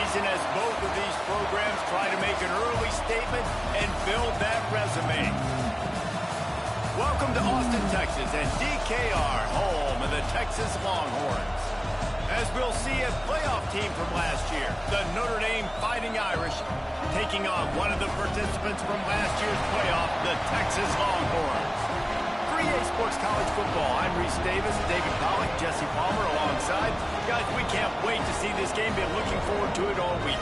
season as both of these programs try to make an early statement and build that resume. Welcome to Austin, Texas, and DKR, home of the Texas Longhorns. As we'll see, a playoff team from last year, the Notre Dame Fighting Irish, taking on one of the participants from last year's playoff, the Texas Longhorns. 3A Sports College Football. I'm Reese Davis, David Pollack, Jesse Palmer alongside. Guys, we can't wait to see this game. Been looking forward to it all week.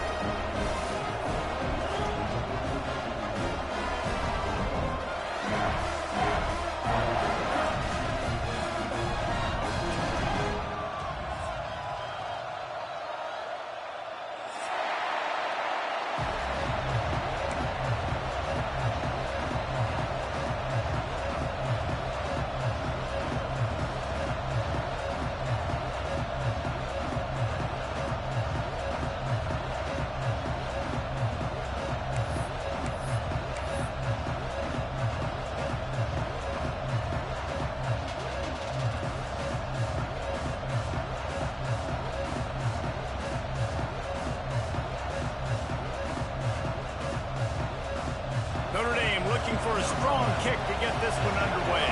Notre Dame looking for a strong kick to get this one underway.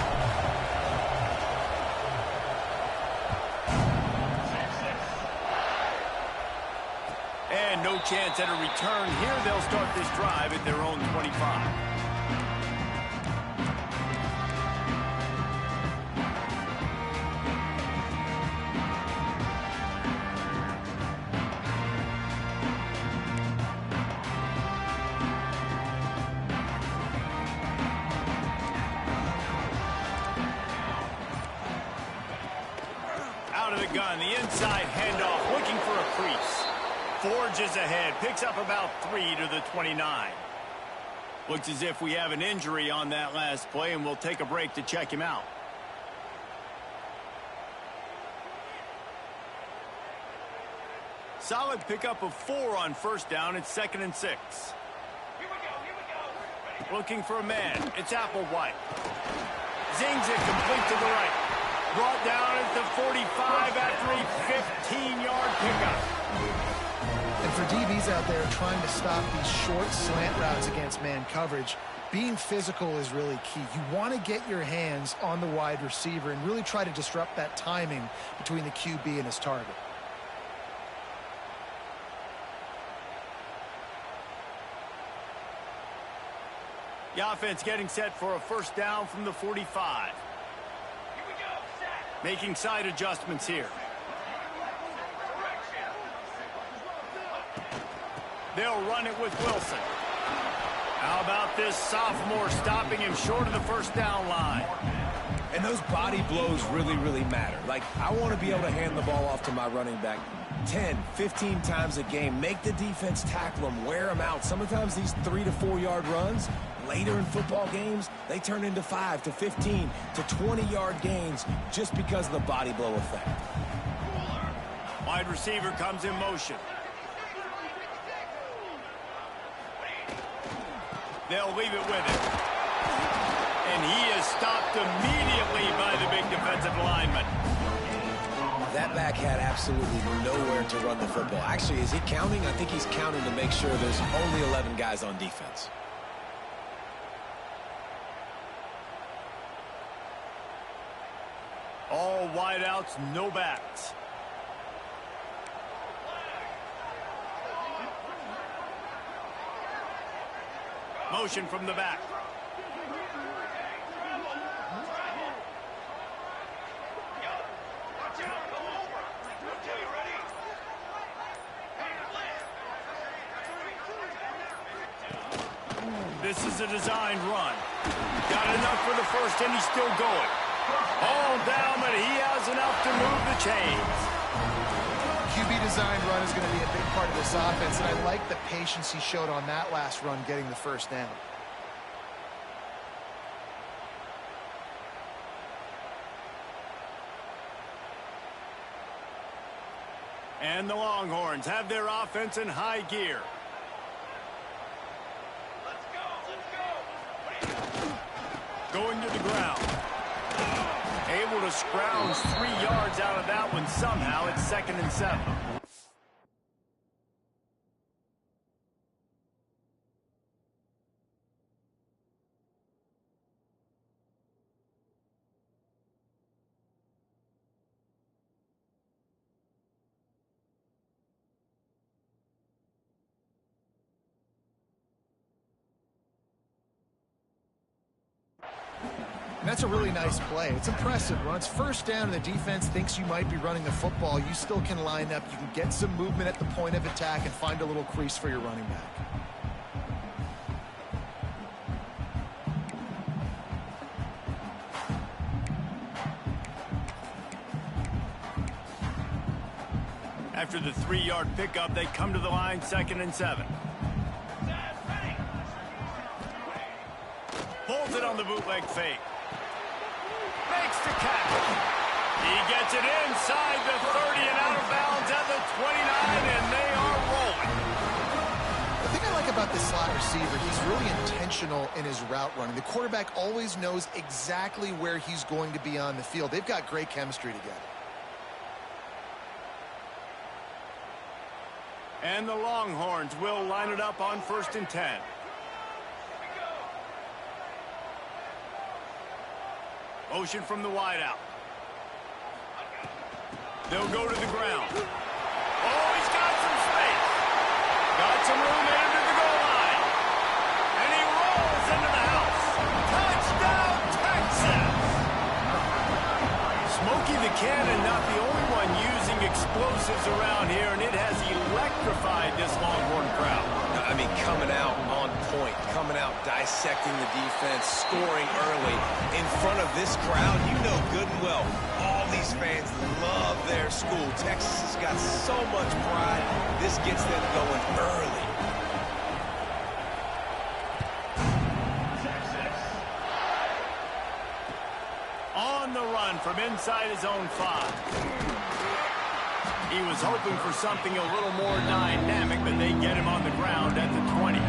And no chance at a return here. They'll start this drive at their own 25. Out of the gun, the inside handoff, looking for a crease. Forges ahead, picks up about 3 to the 29. Looks as if we have an injury on that last play, and we'll take a break to check him out. Solid pickup of 4 on first down. It's 2nd and 6. Here we go. Looking for a man. It's Applewhite. Zings it complete to the right. Brought down at the 45 after a 15-yard pickup. And for DBs out there trying to stop these short slant routes against man coverage, being physical is really key. You want to get your hands on the wide receiver and really try to disrupt that timing between the QB and his target. The offense getting set for a first down from the 45. Making side adjustments here. They'll run it with Wilson. How about this sophomore stopping him short of the first down line? And those body blows really, really matter. Like, I want to be able to hand the ball off to my running back 10, 15 times a game. Make the defense tackle them, wear them out. Sometimes these 3 to 4 yard runs, later in football games, they turn into 5 to 15 to 20-yard gains just because of the body blow effect. Wide receiver comes in motion. They'll leave it with him. And he is stopped immediately by the big defensive lineman. That back had absolutely nowhere to run the football. Actually, is he counting? I think he's counting to make sure there's only 11 guys on defense. All wideouts, no backs. Motion from the back. This is a designed run. Got enough for the first, and he's still going. All down, but he has enough to move the chains. QB designed run is going to be a big part of this offense, and I like the patience he showed on that last run getting the first down. And the Longhorns have their offense in high gear. Going to the ground. Able to scrounge 3 yards out of that one somehow. It's 2nd and 7. And that's a really nice play. It's impressive. When it's first down and the defense thinks you might be running the football, you still can line up. You can get some movement at the point of attack and find a little crease for your running back. After the 3-yard pickup, they come to the line, 2nd and 7. Pulls it on the bootleg fake. Makes the catch. He gets it inside the 30 and out of bounds at the 29, and they are rolling. The thing I like about this slot receiver, he's really intentional in his route running. The quarterback always knows exactly where he's going to be on the field. They've got great chemistry together. And the Longhorns will line it up on 1st and 10. Motion from the wideout. They'll go to the ground. Oh, he's got some space. Got some room into the goal line. And he rolls into the house. Touchdown, Texas! Smokey the Cannon, not the only one using explosives around here, and it has electrified this Longhorn crowd. I mean, coming out on point, coming out dissecting the defense, scoring early in front of this crowd. You know good and well, all these fans love their school. Texas has got so much pride. This gets them going early. On the run from inside his own 5. He was hoping for something a little more dynamic, but they get him on the ground at the 20.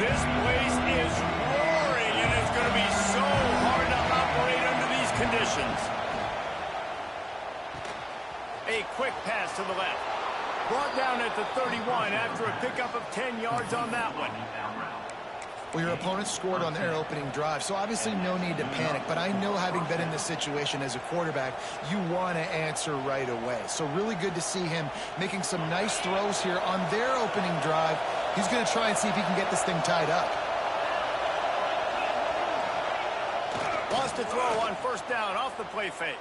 This place is roaring, and it's going to be so hard to operate under these conditions. A quick pass to the left. Brought down at the 31 after a pickup of 10 yards on that one. Well, your opponent scored on their opening drive, so obviously no need to panic. But I know, having been in this situation as a quarterback, you want to answer right away. So really good to see him making some nice throws here on their opening drive. He's going to try and see if he can get this thing tied up. Wants to throw on 1st down off the play fake.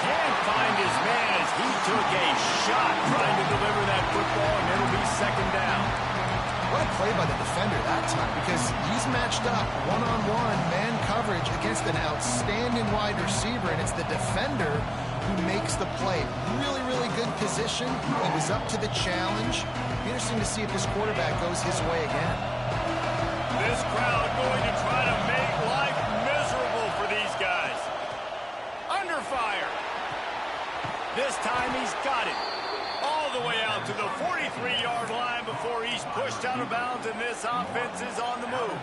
Can't find his man as he took a shot trying to deliver that football, and it'll be 2nd down. What a play by the defender that time, because he's matched up one-on-one man coverage against an outstanding wide receiver, and it's the defender who makes the play. Really, really good position. He was up to the challenge. Be interesting to see if this quarterback goes his way again. This crowd going to try to make life miserable for these guys. Under fire. This time he's got it. All the way out to the 43-yard line before he's pushed out of bounds, and this offense is on the move.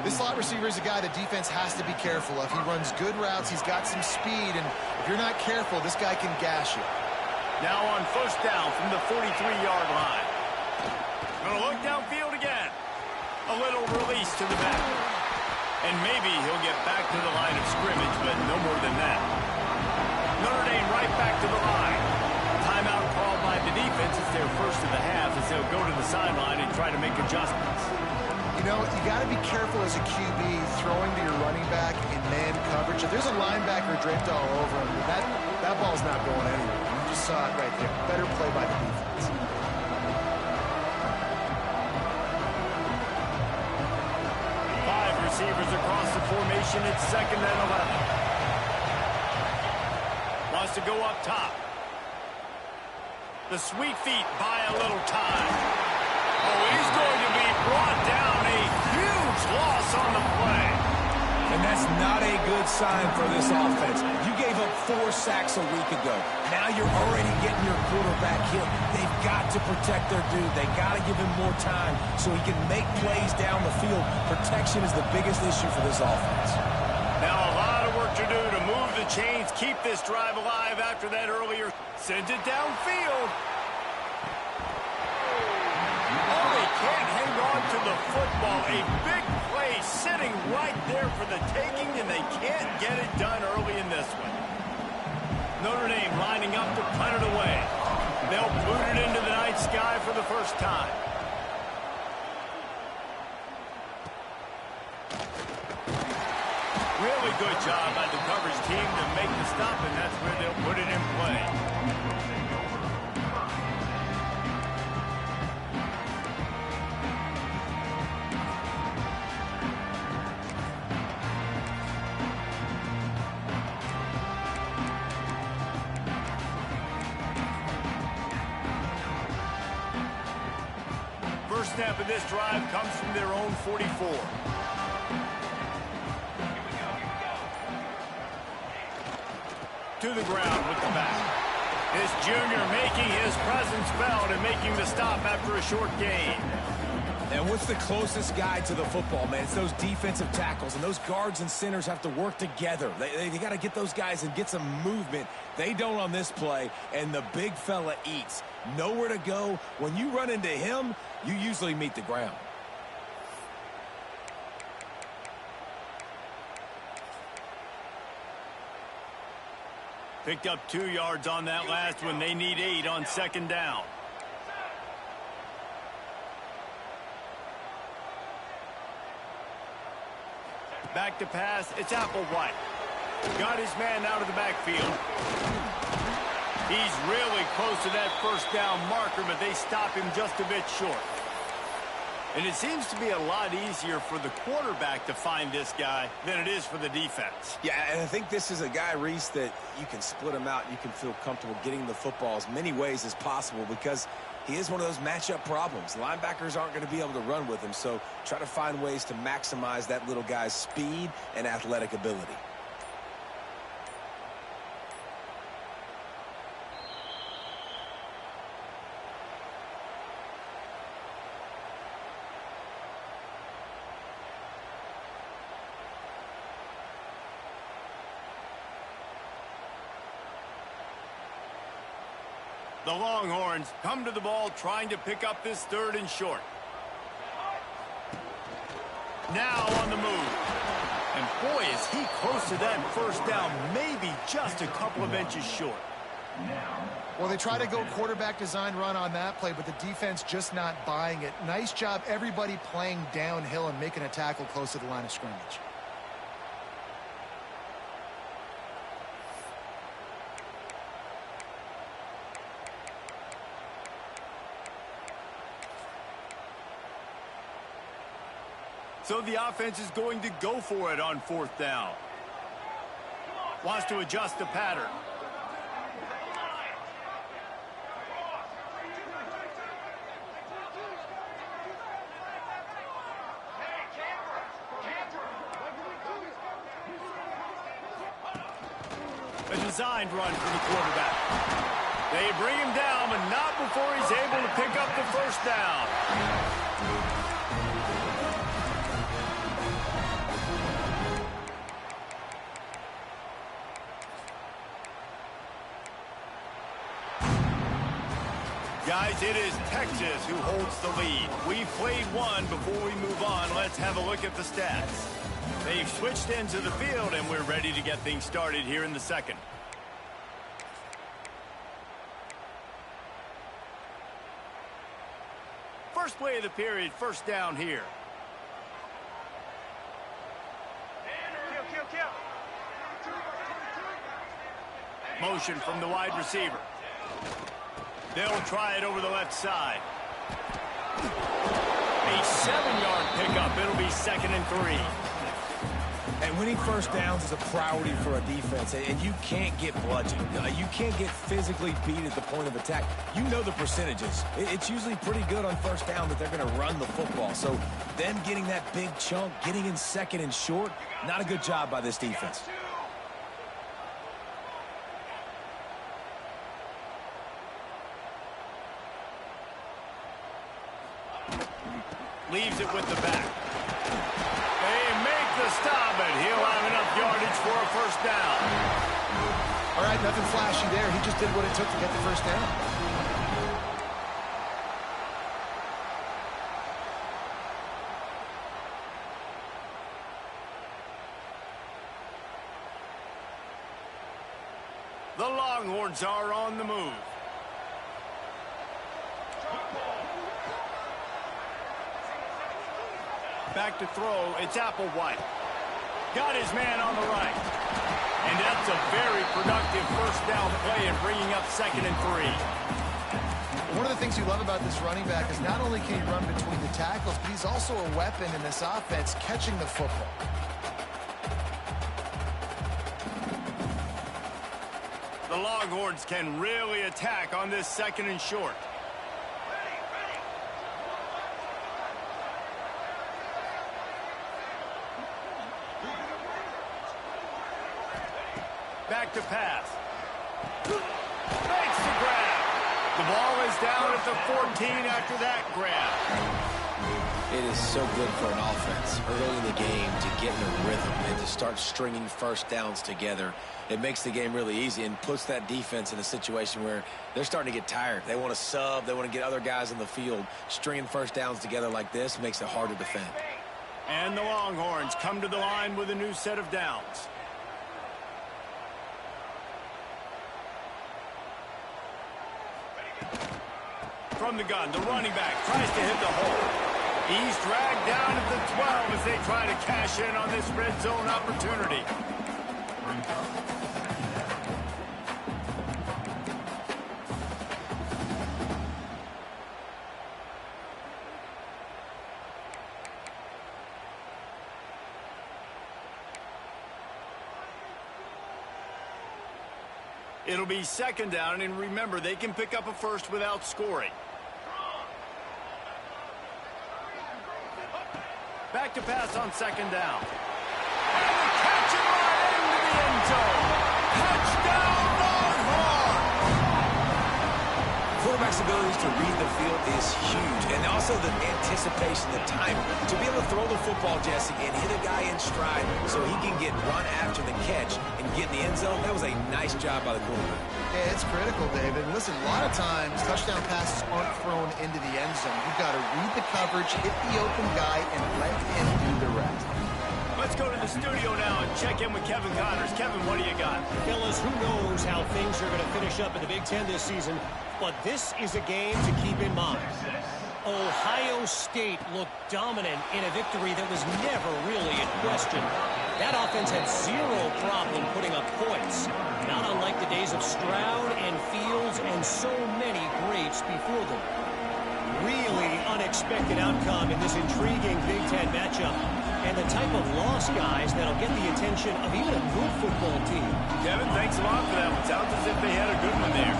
This slot receiver is a guy the defense has to be careful of. He runs good routes. He's got some speed, and if you're not careful, this guy can gash you. Now on 1st down from the 43-yard line. Gonna look downfield again. A little release to the back. And maybe he'll get back to the line of scrimmage, but no more than that. Notre Dame right back to the line. Timeout called by the defense. It's their first of the half as they'll go to the sideline and try to make adjustments. You know, you got to be careful as a QB throwing to your running back in man coverage. If there's a linebacker draped all over him, that ball's not going anywhere. You just saw it right there. Better play by the defense. Receivers across the formation. It's 2nd and 11. Wants to go up top. The sweet feet buy a little time. Oh, he's going to be brought down. A huge loss on the play. And that's not a good sign for this offense. You gave up 4 sacks a week ago. Now you're already getting your quarterback hit. They've got to protect their dude. They got to give him more time so he can make plays down the field. Protection is the biggest issue for this offense. Now a lot of work to do to move the chains, keep this drive alive after that earlier. Sends it downfield. Oh, they can't hang on to the football. A big play sitting right there for the taking, and they can't get it done early in this one. Notre Dame lining up to punt it away. They'll boot it into the night sky for the first time. Really good job by the coverage team to make the stop, and that's where they'll put it in play. First snap of this drive comes from their own 44. To the ground with the back. This junior making his presence felt and making the stop after a short gain. And what's the closest guy to the football, man? It's those defensive tackles, and those guards and centers have to work together. They got to get those guys and get some movement. They don't on this play, and the big fella eats. Nowhere to go. When you run into him, you usually meet the ground. Picked up 2 yards on that last one. They need 8 on second down. Back to pass. It's Applewhite. Got his man out of the backfield. He's really close to that first down marker, but they stop him just a bit short. And it seems to be a lot easier for the quarterback to find this guy than it is for the defense. Yeah, and I think this is a guy, Reese, that you can split him out. You can feel comfortable getting the football as many ways as possible because he is one of those matchup problems. Linebackers aren't going to be able to run with him, so try to find ways to maximize that little guy's speed and athletic ability. The Longhorns come to the ball trying to pick up this 3rd and short. Now on the move. And boy, is he close to that first down, maybe just a couple of inches short. Well, they try to go quarterback design run on that play, but the defense just not buying it. Nice job, everybody playing downhill and making a tackle close to the line of scrimmage. So the offense is going to go for it on 4th down. Wants to adjust the pattern. A designed run for the quarterback. They bring him down, but not before he's able to pick up the first down. Guys, it is Texas who holds the lead. We've played one. Before we move on, let's have a look at the stats. They've switched into the field, and we're ready to get things started here in the second. First play of the period, first down here. Motion from the wide receiver. They'll try it over the left side. A 7-yard pickup. It'll be 2nd and 3. And winning first downs is a priority for a defense, and you can't get bludgeoned. You can't get physically beat at the point of attack. You know the percentages. It's usually pretty good on first down that they're going to run the football. So them getting that big chunk, getting in 2nd and short, not a good job by this defense. Leaves it with the back. They make the stop, and he'll have enough yardage for a first down. All right, nothing flashy there. He just did what it took to get the first down. The Longhorns are on the move. Back to throw, it's Applewhite. Got his man on the right. And that's a very productive first down play and bringing up 2nd and 3. One of the things you love about this running back is not only can he run between the tackles, but he's also a weapon in this offense catching the football. The Longhorns can really attack on this 2nd and short. Back to pass. Makes the grab. The ball is down at the 14 after that grab. It is so good for an offense early in the game to get in a rhythm and to start stringing first downs together. It makes the game really easy and puts that defense in a situation where they're starting to get tired. They want to sub. They want to get other guys in the field. Stringing first downs together like this makes it hard to defend. And the Longhorns come to the line with a new set of downs. From the gun, the running back tries to hit the hole. He's dragged down at the 12 as they try to cash in on this red zone opportunity. It'll be 2nd down, and remember, they can pick up a first without scoring. Back to pass on 2nd down. And the catch it right into the end zone. Touchdown, Longhorns! Quarterback's ability to read the field is huge, and also the anticipation, the time to be able to throw the football, Jesse, and hit a guy in stride so he can get run after the catch and get in the end zone. That was a nice job by the quarterback. Yeah, it's critical, David. Listen, a lot of times touchdown passes aren't thrown into the end zone. You've got to read the coverage, hit the open guy, and let him do the rest. Let's go to the studio now and check in with Kevin Connors. Kevin, what do you got? Fellas, who knows how things are going to finish up in the Big Ten this season, but this is a game to keep in mind. Ohio State looked dominant in a victory that was never really in question. That offense had zero problem putting up points, not unlike the days of Stroud and Fields and so many greats before them. Really unexpected outcome in this intriguing Big Ten matchup, and the type of loss, guys, that'll get the attention of even a good football team. Kevin, thanks a lot for that one. Sounds as if they had a good one there.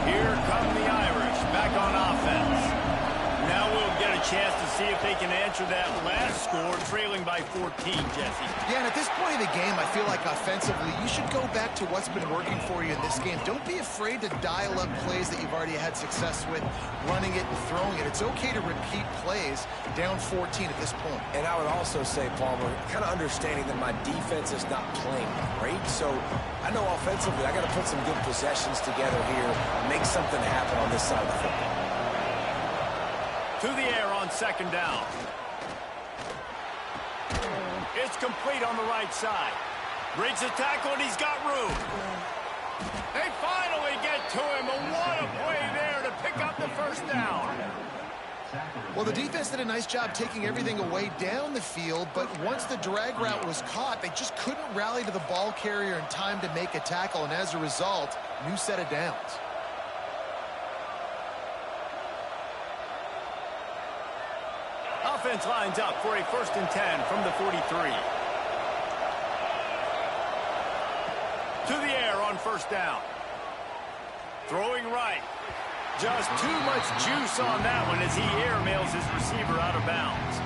Here come the Irish back on offense. Now we'll get a chance to see if they can answer that last score, trailing by 14, Jesse. Yeah, and at this point in the game, I feel like offensively, you should go back to what's been working for you in this game. Don't be afraid to dial up plays that you've already had success with, running it and throwing it. It's okay to repeat plays down 14 at this point. And I would also say, Palmer, kind of understanding that my defense is not playing great, so I know offensively I got to put some good possessions together here, make something happen on this side of the football. To the air on 2nd down. It's complete on the right side. Breaks a tackle, and he's got room. They finally get to him, and what a play there to pick up the first down. Well, the defense did a nice job taking everything away down the field, but once the drag route was caught, they just couldn't rally to the ball carrier in time to make a tackle, and as a result, new set of downs. Offense lines up for a 1st and 10 from the 43. To the air on 1st down. Throwing right. Just too much juice on that one as he airmails his receiver out of bounds.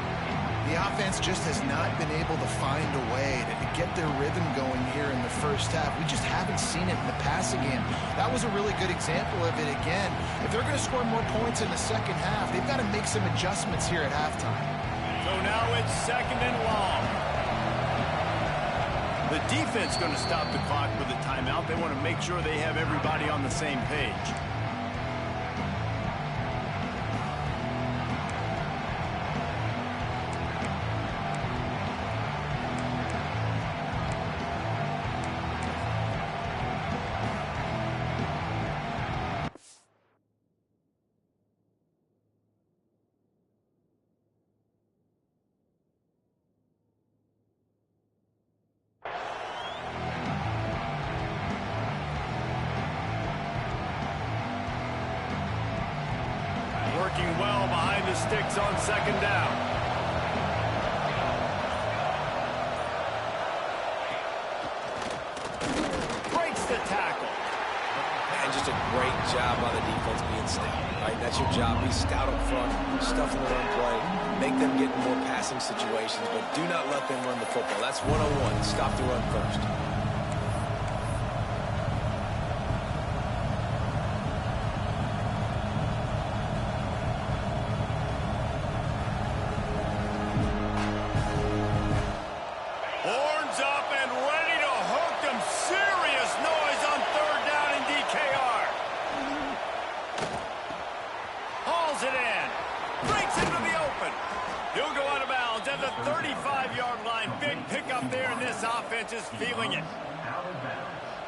The offense just has not been able to find a way to get their rhythm going here in the first half. We just haven't seen it in the passing game. That was a really good example of it again. If they're going to score more points in the second half, they've got to make some adjustments here at halftime. So now it's 2nd and long. The defense going to stop the clock with a timeout. They want to make sure they have everybody on the same page. working well behind the sticks on second down. Breaks the tackle. And just a great job by the defense being stout, right? That's your job. Be stout up front, stuff in the run play, make them get in more passing situations, but do not let them run the football. That's 101. Stop the run first. Horns up and ready to hook them. Serious noise on third down in DKR. Hauls it in. Breaks into the open. He'll go out of bounds at the 35-yard line. Big pickup there, and this offense is feeling it.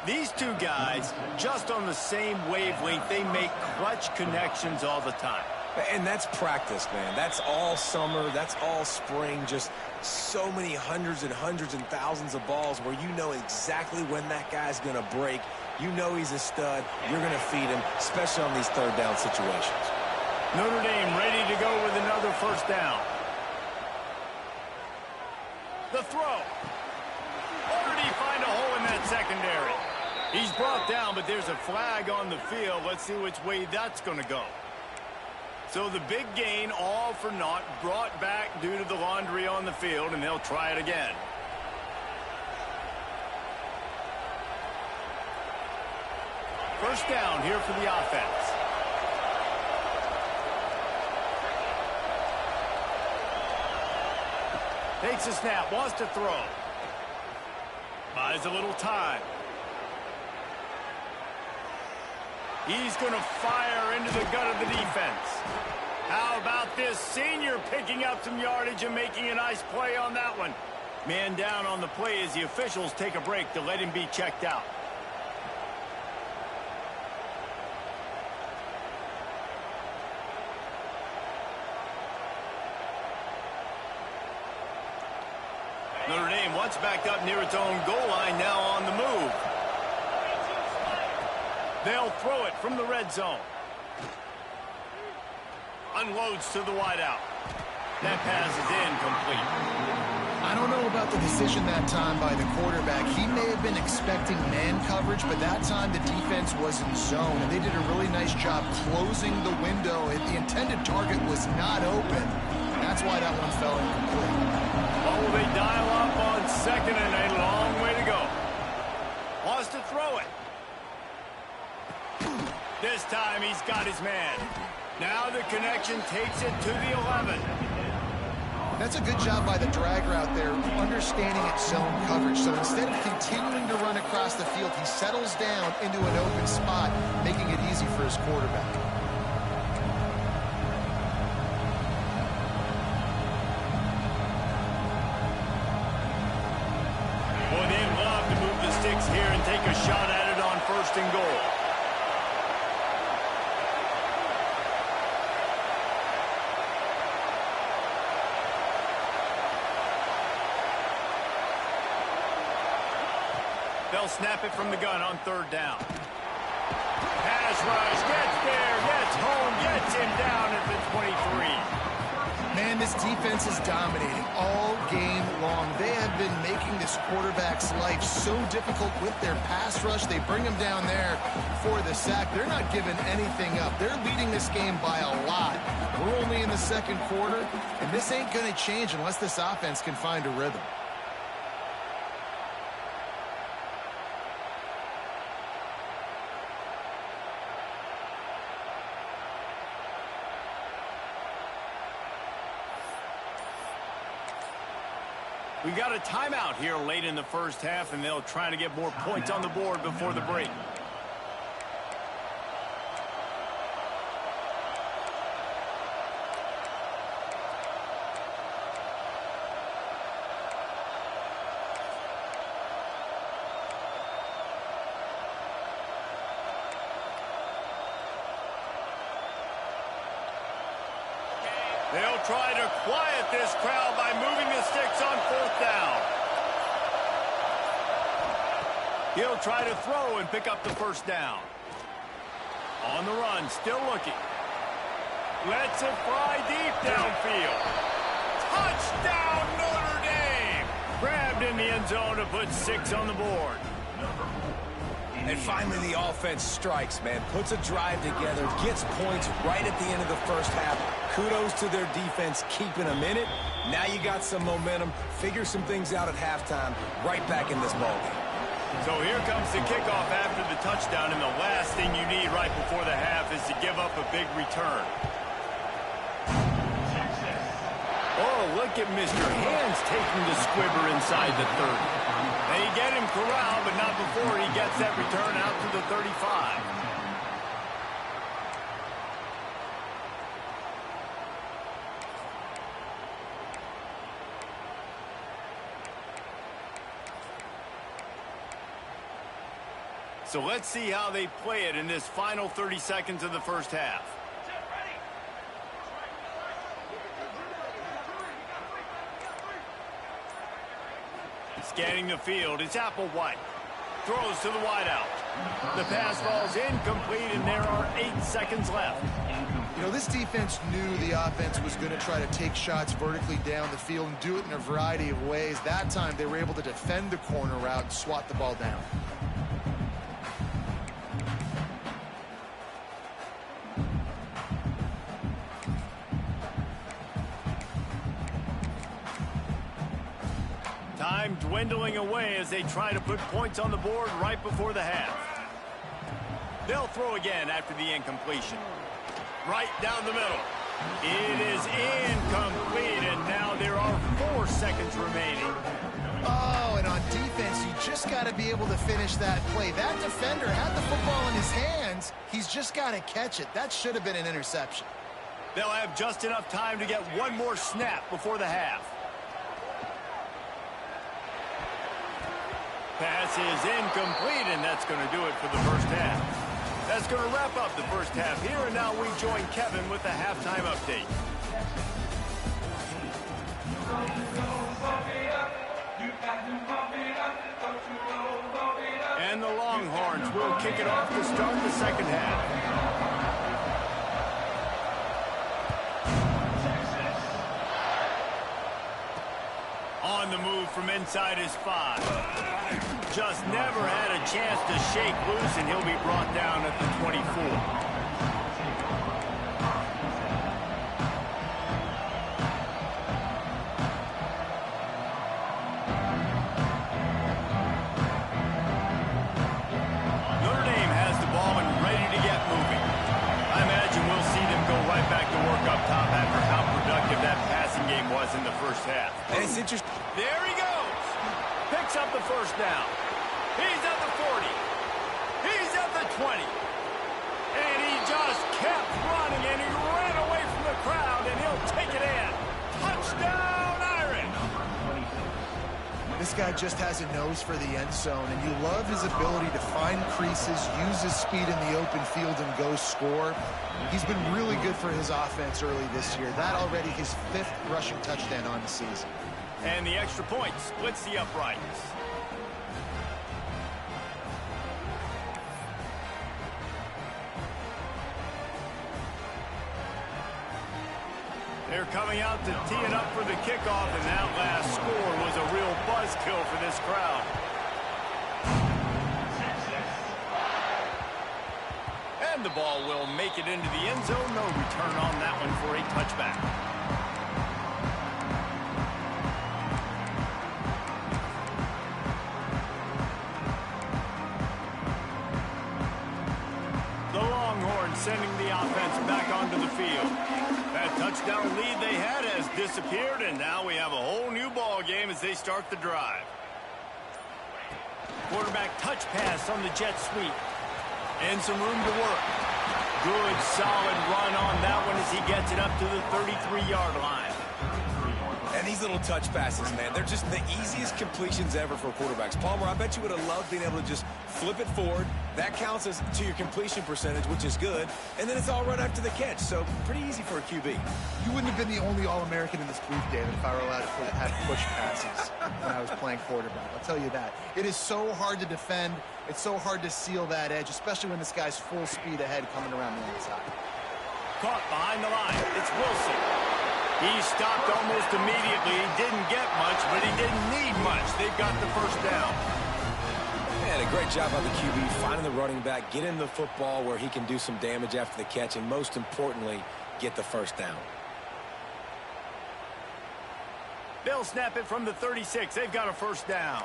These two guys, just on the same wavelength, they make clutch connections all the time. And that's practice, man. That's all summer. That's all spring. Just so many hundreds and thousands of balls where you know exactly when that guy's going to break. You know he's a stud. You're going to feed him, especially on these third down situations. Notre Dame ready to go with another first down. The throw. Or did he find a hole in that secondary? He's brought down, but there's a flag on the field. Let's see which way that's going to go. So the big gain, all for naught, brought back due to the laundry on the field, and they'll try it again. First down here for the offense. Takes a snap, wants to throw. Buys a little time. He's going to fire into the gut of the defense. How about this senior picking up some yardage and making a nice play on that one? Man down on the play as the officials take a break to let him be checked out. Notre Dame once backed up near its own goal line, now on the move. They'll throw it from the red zone. Unloads to the wideout. That pass is incomplete. I don't know about the decision that time by the quarterback. He may have been expecting man coverage, but that time the defense was in zone, and they did a really nice job closing the window. The intended target was not open. That's why that one fell incomplete. Oh, they dial up on second and a long way to go. Wants to throw it. This time he's got his man. Now the connection takes it to the 11. That's a good job by the drag route there, understanding its zone coverage. So instead of continuing to run across the field, he settles down into an open spot, making it easy for his quarterback. Boy, they'd love to move the sticks here and take a shot at it on first and goal. They'll snap it from the gun on third down. Pass rush, gets there, gets home, gets him down at the 23. Man, this defense is dominating all game long. They have been making this quarterback's life so difficult with their pass rush. They bring him down there for the sack. They're not giving anything up. They're leading this game by a lot. We're only in the second quarter, and this ain't going to change unless this offense can find a rhythm. We got a timeout here late in the first half, and they'll try to get more points on the board before the break. They'll try to quiet this crowd by moving the sticks on fourth down. He'll try to throw and pick up the first down. On the run, still looking. Lets it fly deep downfield. Touchdown, Notre Dame! Grabbed in the end zone to put 6 on the board. And finally, the offense strikes, man. Puts a drive together, gets points right at the end of the first half. Kudos to their defense keeping them in it. Now you got some momentum. Figure some things out at halftime. Right back in this ballgame. So here comes the kickoff after the touchdown, and the last thing you need right before the half is to give up a big return. Oh, look at Mr. Hands taking the squibber inside the 30. They get him corralled, but not before he gets that return out to the 35. So let's see how they play it in this final 30 seconds of the first half. Scanning the field, it's Applewhite. Throws to the wideout. The pass falls incomplete, and there are 8 seconds left. You know, this defense knew the offense was going to try to take shots vertically down the field and do it in a variety of ways. That time, they were able to defend the corner route and swat the ball down. Time dwindling away as they try to put points on the board right before the half. They'll throw again after the incompletion. Right down the middle. It is incomplete, and now there are 4 seconds remaining. Oh, and on defense, you just got to be able to finish that play. That defender had the football in his hands. He's just got to catch it. That should have been an interception. They'll have just enough time to get one more snap before the half. Pass is incomplete, and that's going to do it for the first half. That's going to wrap up the first half here, and now we join Kevin with the halftime update. And the Longhorns will kick it off to start the second half. On the move from inside his 5. Just never had a chance to shake loose, and he'll be brought down at the 24. Notre Dame has the ball and ready to get moving. I imagine we'll see them go right back to work up top after how productive that passing game was in the first half. And it's interesting. There he goes. Picks up the first down. He's at the 40. He's at the 20. And he just kept running, and he ran away from the crowd, and he'll take it in. Touchdown, Irish. This guy just has a nose for the end zone, and you love his ability to find creases, use his speed in the open field, and go score. He's been really good for his offense early this year. That already his 5th rushing touchdown on the season. And the extra point splits the uprights. They're coming out to tee it up for the kickoff, and that last score was a real buzzkill for this crowd. And the ball will make it into the end zone. No return on that one for a touchback. The Longhorns sending the offense back onto the field. That touchdown lead they had has disappeared, and now we have a whole new ball game as they start the drive. Quarterback touch pass on the jet sweep. And some room to work. Good, solid run on that one as he gets it up to the 33-yard line. And these little touch passes, man, they're just the easiest completions ever for quarterbacks. Palmer, I bet you would have loved being able to just flip it forward. That counts as to your completion percentage, which is good. And then it's all run after the catch, so pretty easy for a QB. You wouldn't have been the only All-American in this group, David, if I were allowed to have push passes when I was playing quarterback. I'll tell you that. It is so hard to defend. It's so hard to seal that edge, especially when this guy's full speed ahead coming around the inside. Caught behind the line. It's Wilson. He stopped almost immediately. He didn't get much, but he didn't need much. They've got the first down. And a great job by the QB finding the running back, get him the football where he can do some damage after the catch, and most importantly, get the first down. They'll snap it from the 36. They've got a first down.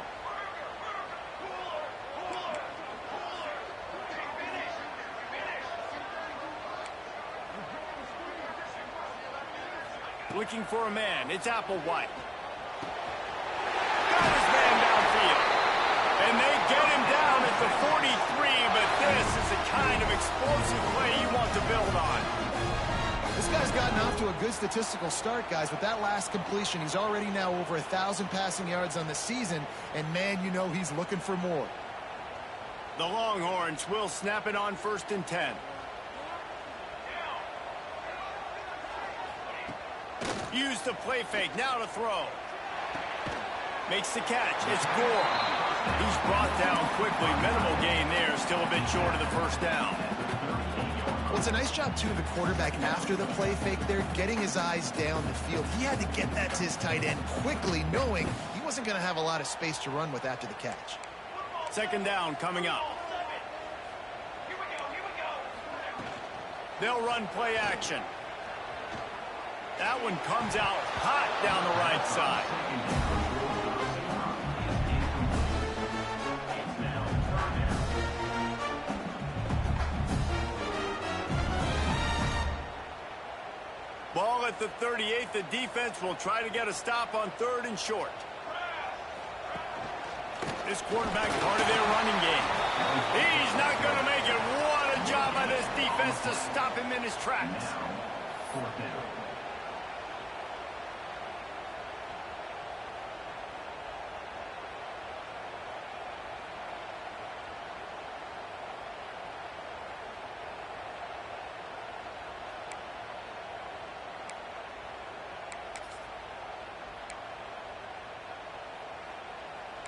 Looking for a man. It's Applewhite. Got his man downfield. And they get him down at the 43, but this is the kind of explosive play you want to build on. This guy's gotten off to a good statistical start, guys. With that last completion, he's already now over 1,000 passing yards on the season, and man, you know he's looking for more. The Longhorns will snap it on 1st and 10. Use the play fake, now to throw. Makes the catch, it's Gore. He's brought down quickly, minimal gain there, still a bit short of the first down. Well, it's a nice job, too, of the quarterback after the play fake there, getting his eyes down the field. He had to get that to his tight end quickly, knowing he wasn't going to have a lot of space to run with after the catch. 2nd down coming up. They'll run play action. That one comes out hot down the right side. Ball at the 38. The defense will try to get a stop on 3rd and short. This quarterback part of their running game. He's not going to make it. What a job by this defense to stop him in his tracks. 4th down.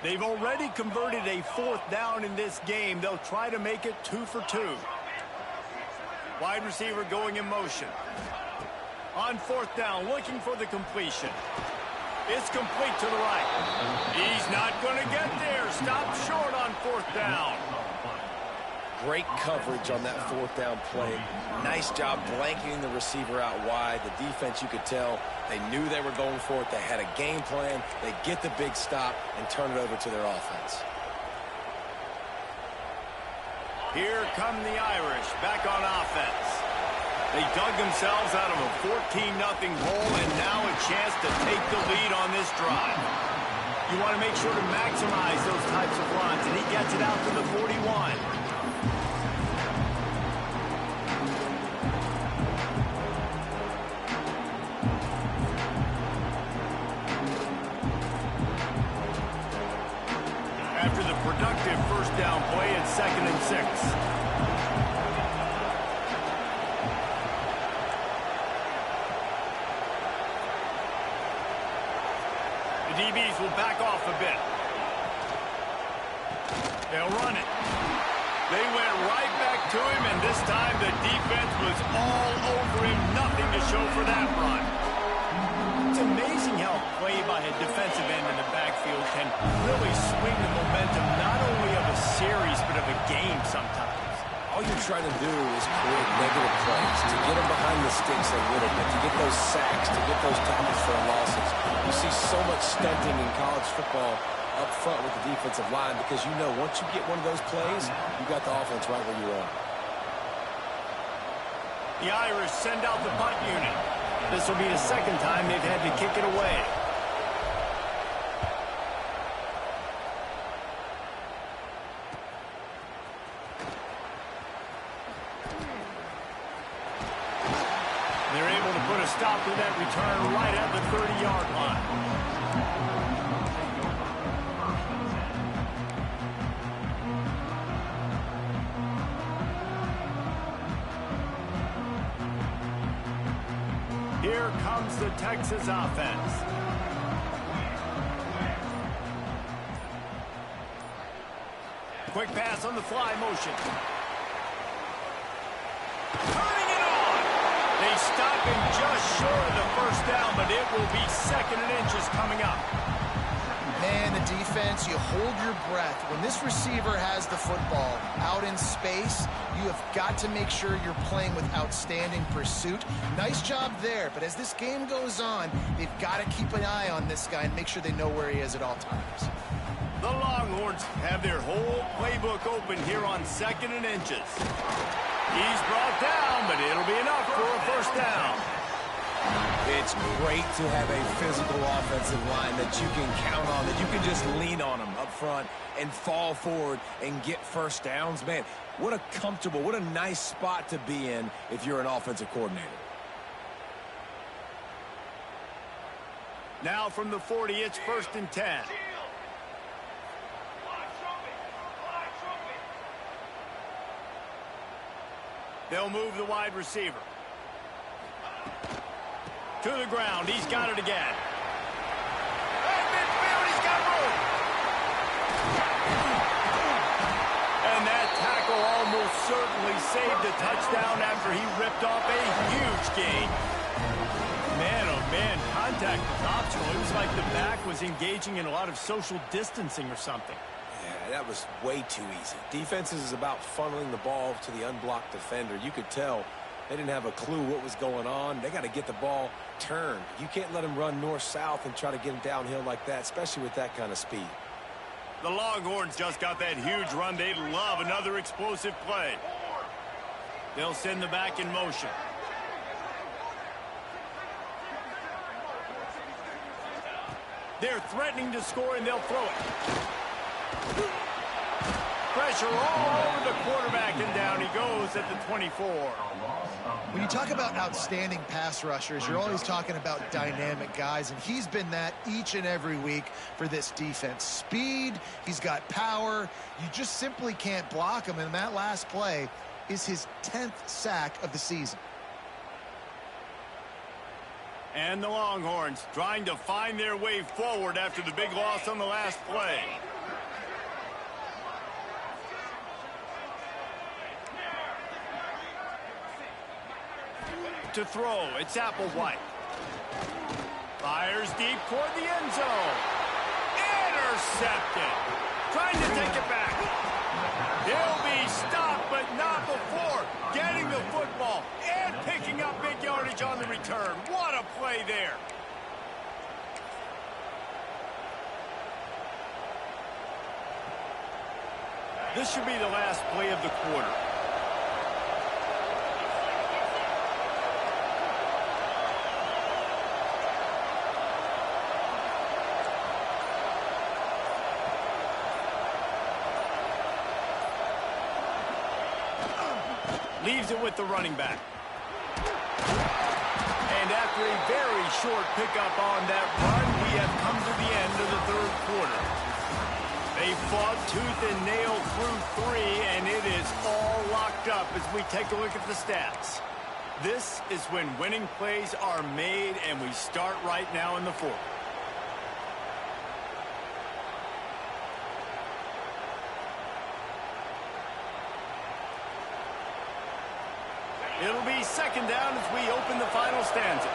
They've already converted a 4th down in this game. They'll try to make it 2 for 2. Wide receiver going in motion. On 4th down, looking for the completion. It's complete to the right. He's not going to get there. Stop short on 4th down. Great coverage on that 4th down play. Nice job blanketing the receiver out wide. The defense, you could tell, they knew they were going for it. They had a game plan. They get the big stop and turn it over to their offense. Here come the Irish back on offense. They dug themselves out of a 14-0 hole, and now a chance to take the lead on this drive. You want to make sure to maximize those types of runs, and he gets it out to the 41. After the productive 1st down play, it's 2nd and 6. The DBs will back off a bit. They'll run it. They went right back to him, and this time the defense was all over him. Nothing to show for that run. It's amazing how play by a defensive end in the backfield can really swing the momentum not only of a series but of a game sometimes. All you're trying to do is create negative plays, to get them behind the sticks a little bit, to get those sacks, to get those tackles for losses. You see so much stunting in college football up front with the defensive line because you know once you get one of those plays, you got the offense right where you are. The Irish send out the punt unit. This will be the 2nd time they've had to kick it away. They're able to put a stop to that return right at the 30-yard line. Here comes the Texas offense. Quick pass on the fly motion. Turning it on. stopping just short of the first down, but it will be 2nd and inches coming up. Man, the defense, you hold your breath. When this receiver has the football out in space, you have got to make sure you're playing with outstanding pursuit. Nice job there, but as this game goes on, they've got to keep an eye on this guy and make sure they know where he is at all times. The Longhorns have their whole playbook open here on 2nd and inches. He's brought down, but it'll be enough for a first down. It's great to have a physical offensive line that you can count on, that you can just lean on them up front and fall forward and get first downs. Man, what a comfortable, what a nice spot to be in if you're an offensive coordinator. Now from the 40, it's 1st and 10. They'll move the wide receiver. To the ground. He's got it again. Hey, midfield, he's got room. And that tackle almost certainly saved a touchdown after he ripped off a huge gain. Man, oh man, contact was optional. It was like the back was engaging in a lot of social distancing or something. Yeah, that was way too easy. Defenses is about funneling the ball to the unblocked defender. You could tell they didn't have a clue what was going on. They got to get the ball turned. You can't let him run north-south and try to get him downhill like that, especially with that kind of speed. The Longhorns just got that huge run. They'd love another explosive play. They'll send the back in motion. They're threatening to score, and they'll throw it. Pressure all over the quarterback, and down he goes at the 24. When you talk about outstanding pass rushers, you're always talking about dynamic guys, and he's been that each and every week for this defense. Speed, he's got power. You just simply can't block him, and that last play is his 10th sack of the season. And the Longhorns trying to find their way forward after the big loss on the last play. To throw, it's Applewhite. Fires deep toward the end zone. Intercepted. Trying to take it back. He'll be stopped, but not before getting the football and picking up big yardage on the return. What a play there. This should be the last play of the quarter. Leaves it with the running back. And after a very short pickup on that run, we have come to the end of the third quarter. They fought tooth and nail through 3, and it is all locked up as we take a look at the stats. This is when winning plays are made, and we start right now in the fourth. It'll be second down as we open the final stanza.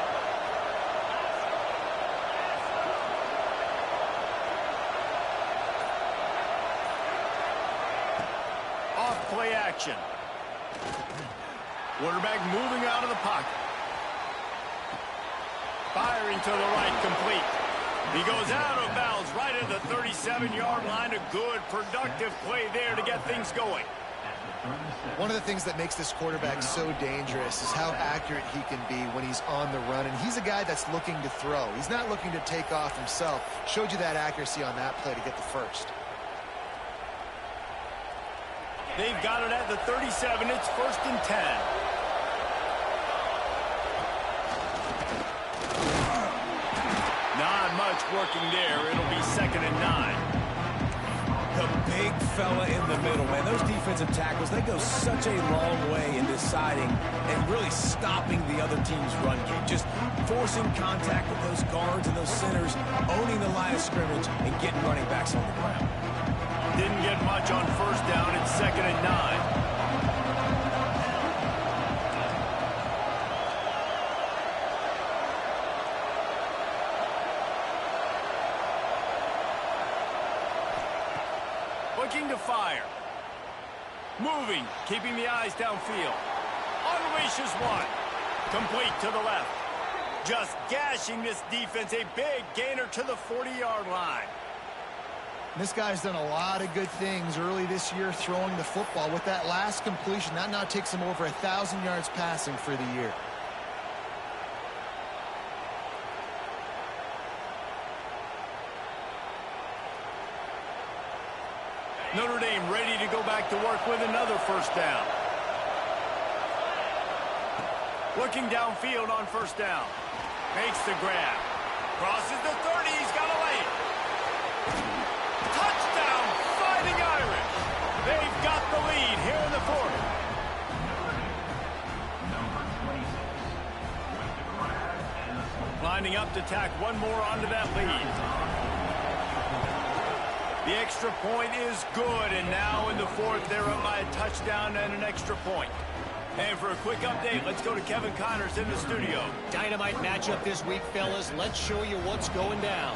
Off play action. Quarterback moving out of the pocket. Firing to the right, complete. He goes out of bounds right at the 37-yard line. A good, productive play there to get things going. One of the things that makes this quarterback so dangerous is how accurate he can be when he's on the run. And he's a guy that's looking to throw. He's not looking to take off himself. Showed you that accuracy on that play to get the first. They've got it at the 37. It's 1st and 10. Not much working there. It'll be 2nd and 9. The big fella in the middle, man. Those defensive tackles, they go such a long way in deciding and really stopping the other team's run game. Just forcing contact with those guards and those centers, owning the line of scrimmage, and getting running backs on the ground. Didn't get much on first down. It's 2nd and 9. looking to fire. Moving, keeping the eyes downfield. Unleashes one. Complete to the left. Just gashing this defense. A big gainer to the 40-yard line. This guy's done a lot of good things early this year throwing the football. With that last completion, that now takes him over 1,000 yards passing for the year. Notre Dame ready to go back to work with another first down. Looking downfield on first down. Makes the grab. Crosses the 30. He's got a lane. Touchdown, Fighting Irish. They've got the lead here in the fourth. Lining up to tack one more onto that lead. The extra point is good, and now in the fourth, they're up by a touchdown and an extra point. And for a quick update, let's go to Kevin Connors in the studio. Dynamite matchup this week, fellas. Let's show you what's going down.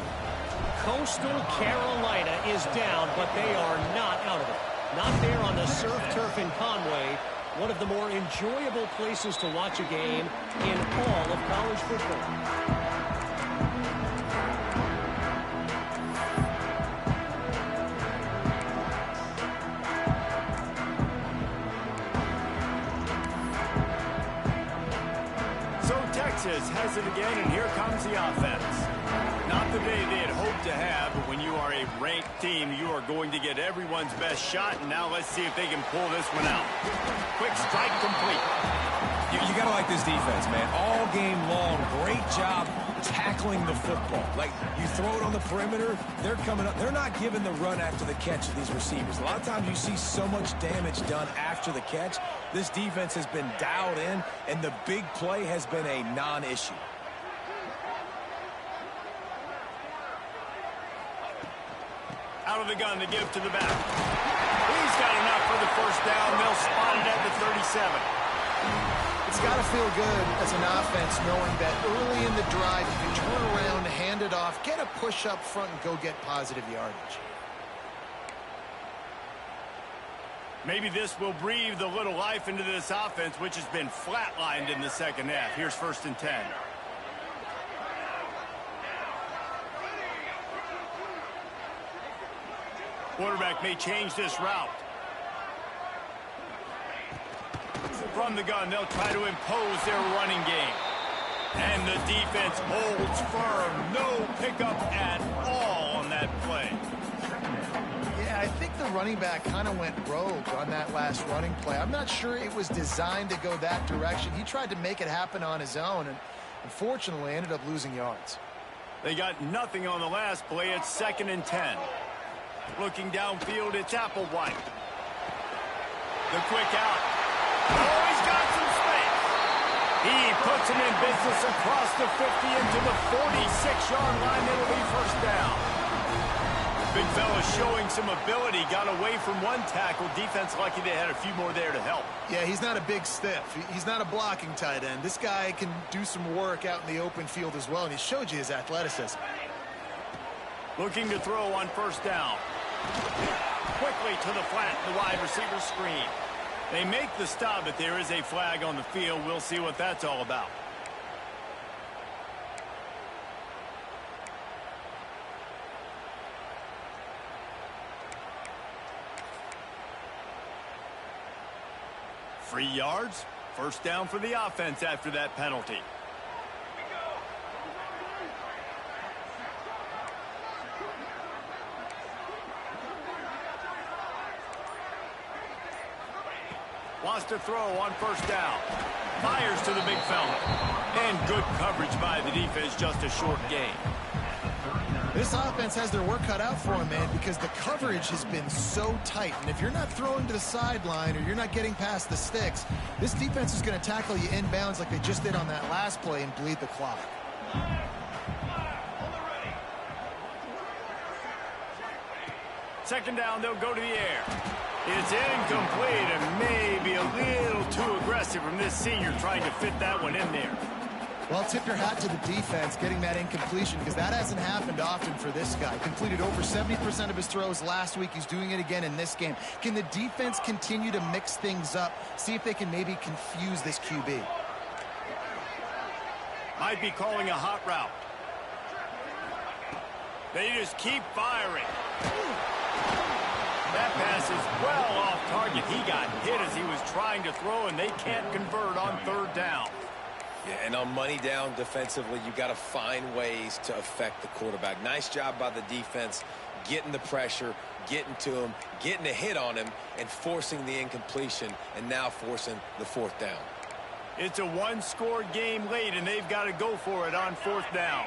Coastal Carolina is down, but they are not out of it. Not there on the surf turf in Conway, one of the more enjoyable places to watch a game in all of college football. Texas has it again, and here comes the offense. Not the day they had hoped to have, but when you are a ranked team, you are going to get everyone's best shot, and now let's see if they can pull this one out. Quick strike complete. You got to like this defense, man. All game long, great job tackling the football. Like, you throw it on the perimeter, they're coming up. They're not giving the run after the catch to these receivers. A lot of times you see so much damage done after the catch. This defense has been dialed in, and the big play has been a non-issue. Out of the gun to give to the back. He's got enough for the first down. They'll spot it at the 37. It's got to feel good as an offense knowing that early in the drive you can turn around, hand it off, get a push up front, and go get positive yardage. Maybe this will breathe a little life into this offense, which has been flatlined in the second half. Here's 1st and 10. Quarterback may change this route. From the gun, they'll try to impose their running game. And the defense holds firm. No pickup at all on that play. Yeah, I think the running back kind of went rogue on that last running play. I'm not sure it was designed to go that direction. He tried to make it happen on his own, and unfortunately ended up losing yards. They got nothing on the last play. It's 2nd and 10. Looking downfield, it's Applewhite. The quick out. Oh, he's got some space. He puts him in business across the 50 into the 46-yard line. It'll be first down. Big fella showing some ability. Got away from one tackle. Defense lucky they had a few more there to help. Yeah, he's not a big stiff. He's not a blocking tight end. This guy can do some work out in the open field as well, and he showed you his athleticism. Looking to throw on first down. Quickly to the flat, the wide receiver screen. They make the stop, but there is a flag on the field. We'll see what that's all about. Free yards. First down for the offense after that penalty. Wants to throw on first down. Fires to the big fella. And good coverage by the defense, just a short gain. This offense has their work cut out for them, man, because the coverage has been so tight. And if you're not throwing to the sideline or you're not getting past the sticks, this defense is going to tackle you inbounds like they just did on that last play and bleed the clock. Second down, they'll go to the air. It's incomplete and maybe a little too aggressive from this senior trying to fit that one in there. Well, tip your hat to the defense getting that incompletion, because that hasn't happened often for this guy. Completed over 70% of his throws last week. He's doing it again in this game. Can the defense continue to mix things up? See if they can maybe confuse this QB. Might be calling a hot route. They just keep firing. That pass is well off target. He got hit as he was trying to throw, and they can't convert on third down. Yeah, and on money down defensively, you got to find ways to affect the quarterback. Nice job by the defense, getting the pressure, getting to him, getting a hit on him, and forcing the incompletion, and now forcing the fourth down. It's a one-score game late, and they've got to go for it on fourth down.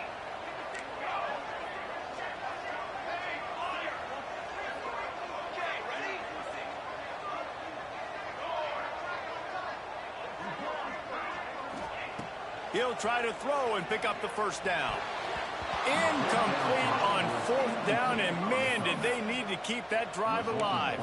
He'll try to throw and pick up the first down. Incomplete on fourth down, and man, did they need to keep that drive alive.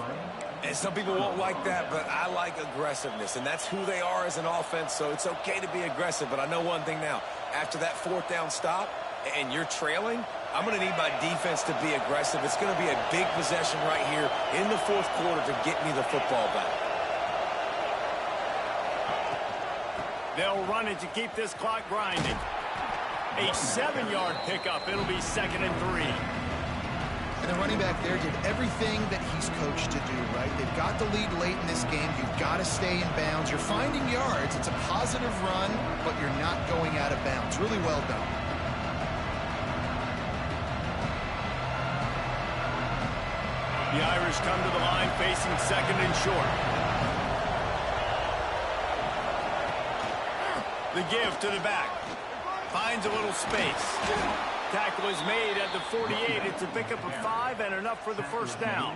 And some people won't like that, but I like aggressiveness, and that's who they are as an offense, so it's okay to be aggressive. But I know one thing now. After that fourth down stop and you're trailing, I'm going to need my defense to be aggressive. It's going to be a big possession right here in the fourth quarter to get me the football back. They'll run it to keep this clock grinding. A 7-yard pickup. It'll be 2nd and 3. And the running back there did everything that he's coached to do, right? They've got the lead late in this game. You've got to stay in bounds. You're finding yards. It's a positive run, but you're not going out of bounds. Really well done. The Irish come to the line facing 2nd and short. The give to the back. Finds a little space. Tackle is made at the 48. It's a pickup of 5 and enough for the first down.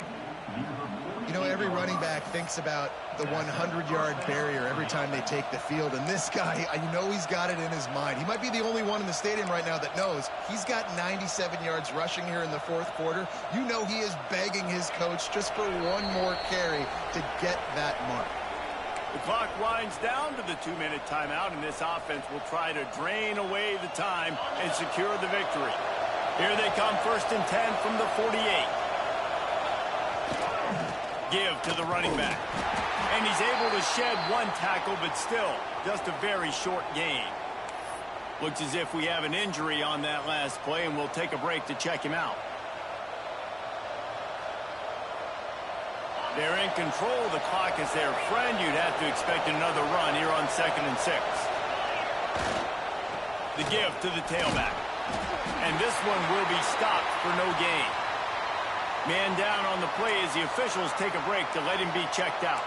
You know, every running back thinks about the 100-yard barrier every time they take the field. And this guy, you know he's got it in his mind. He might be the only one in the stadium right now that knows he's got 97 yards rushing here in the fourth quarter. You know he is begging his coach just for one more carry to get that mark. The clock winds down to the 2-minute timeout, and this offense will try to drain away the time and secure the victory. Here they come, 1st and 10 from the 48. Give to the running back. And he's able to shed one tackle, but still just a very short gain. Looks as if we have an injury on that last play, and we'll take a break to check him out. They're in control of the clock as their friend. You'd have to expect another run here on 2nd and 6. The give to the tailback. And this one will be stopped for no gain. Man down on the play as the officials take a break to let him be checked out.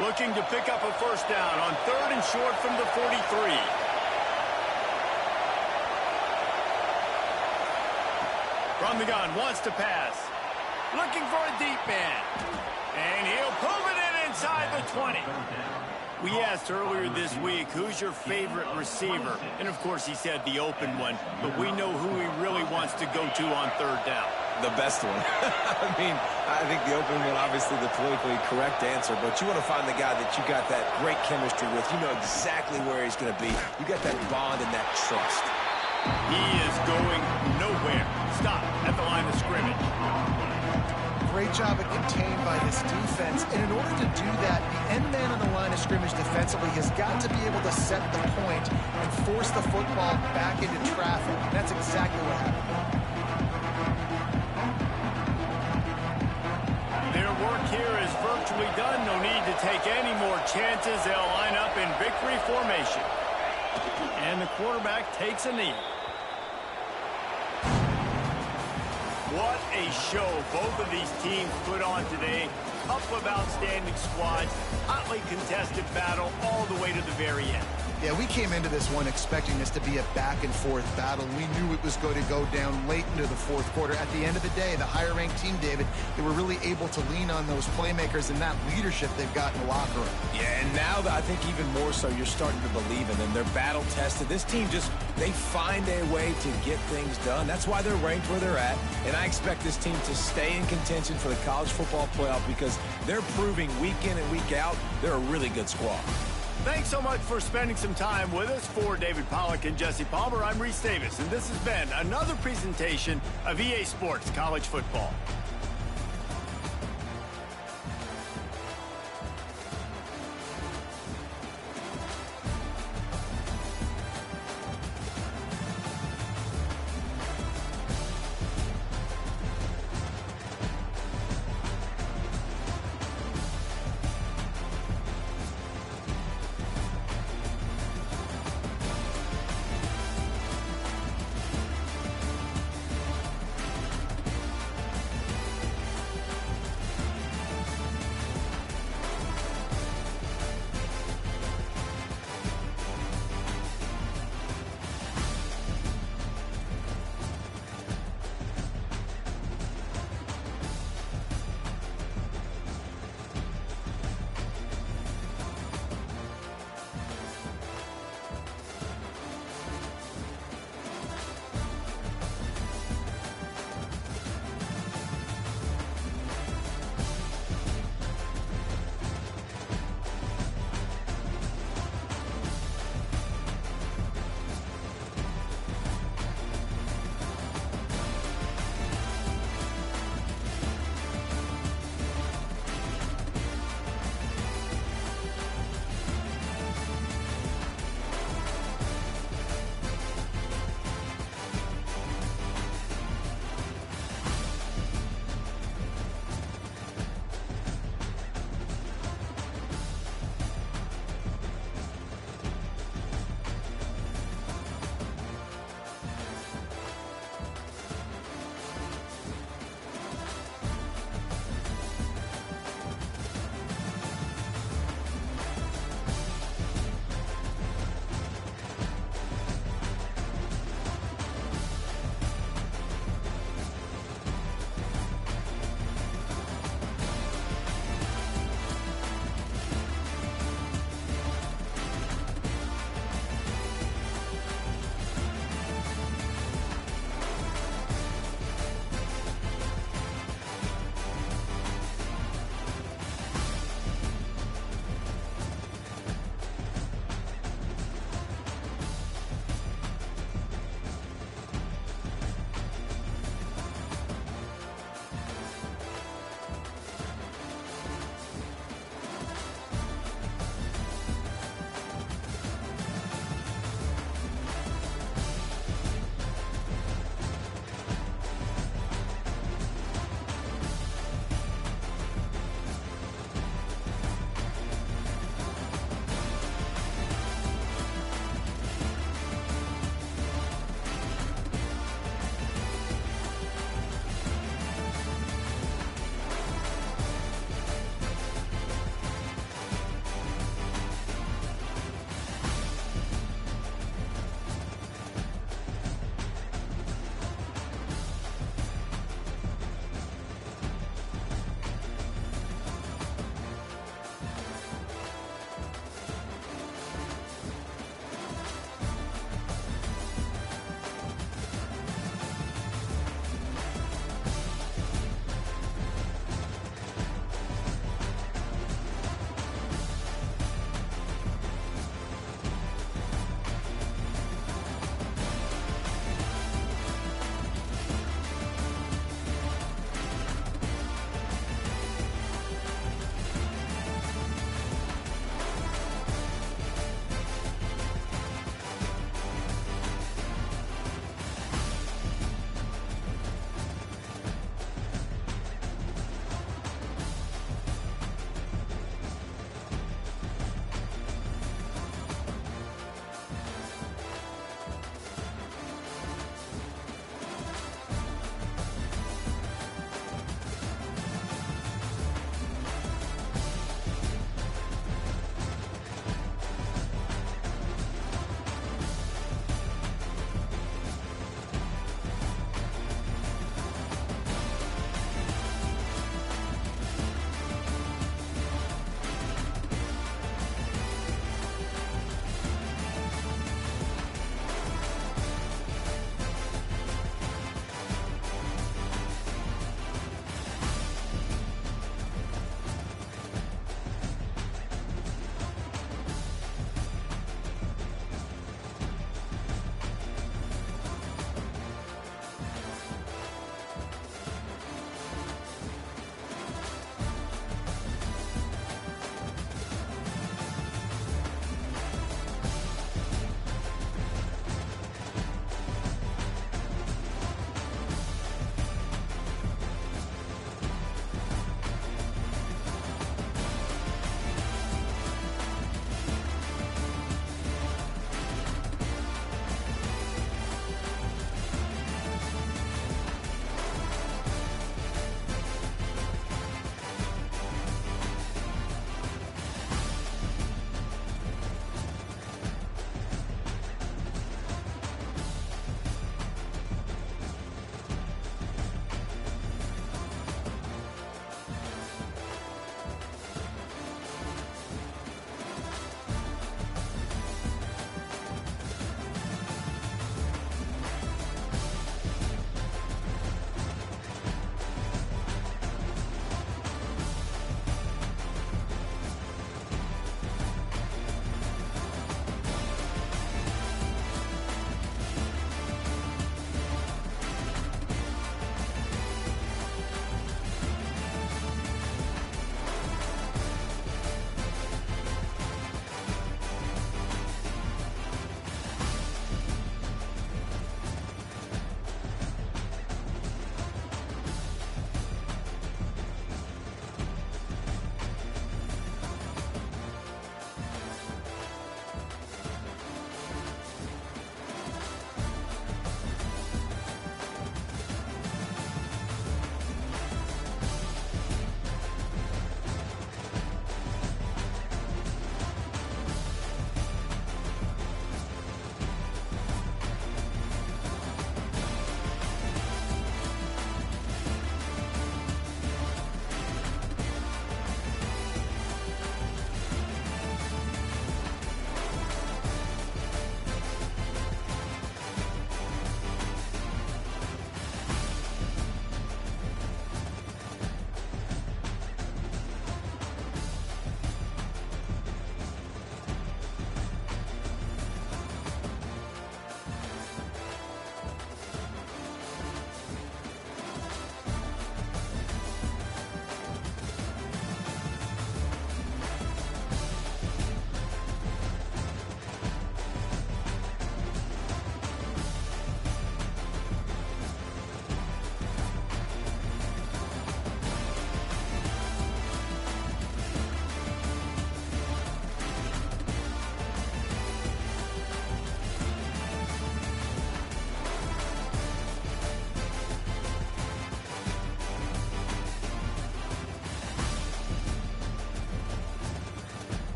Looking to pick up a first down on 3rd and short from the 43. From the gun, wants to pass. Looking for a deep man. And he'll pull it in inside the 20. We asked earlier this week, who's your favorite receiver? And, of course, he said the open one. But we know who he really wants to go to on 3rd down. The best one. I mean, I think the open one, obviously the politically correct answer, but you want to find the guy that you got that great chemistry with. You know exactly where he's going to be. You got that bond and that trust. He is going nowhere. Stop at the line of scrimmage. Great job at contained by this defense. And in order to do that, the end man on the line of scrimmage defensively has got to be able to set the point and force the football back into traffic. And that's exactly what happened. Their work here is virtually done. No need to take any more chances. They'll line up in victory formation. And the quarterback takes a knee. What a show both of these teams put on today. Couple of outstanding squads, hotly contested battle all the way to the very end. Yeah, we came into this one expecting this to be a back-and-forth battle. We knew it was going to go down late into the fourth quarter. At the end of the day, the higher-ranked team, David, they were really able to lean on those playmakers and that leadership they've got in the locker room. Yeah, and now I think even more so, you're starting to believe in them. They're battle-tested. This team they find a way to get things done. That's why they're ranked where they're at, and I expect this team to stay in contention for the college football playoff because they're proving week in and week out they're a really good squad. Thanks so much for spending some time with us. For David Pollack and Jesse Palmer, I'm Reese Davis, and this has been another presentation of EA Sports College Football.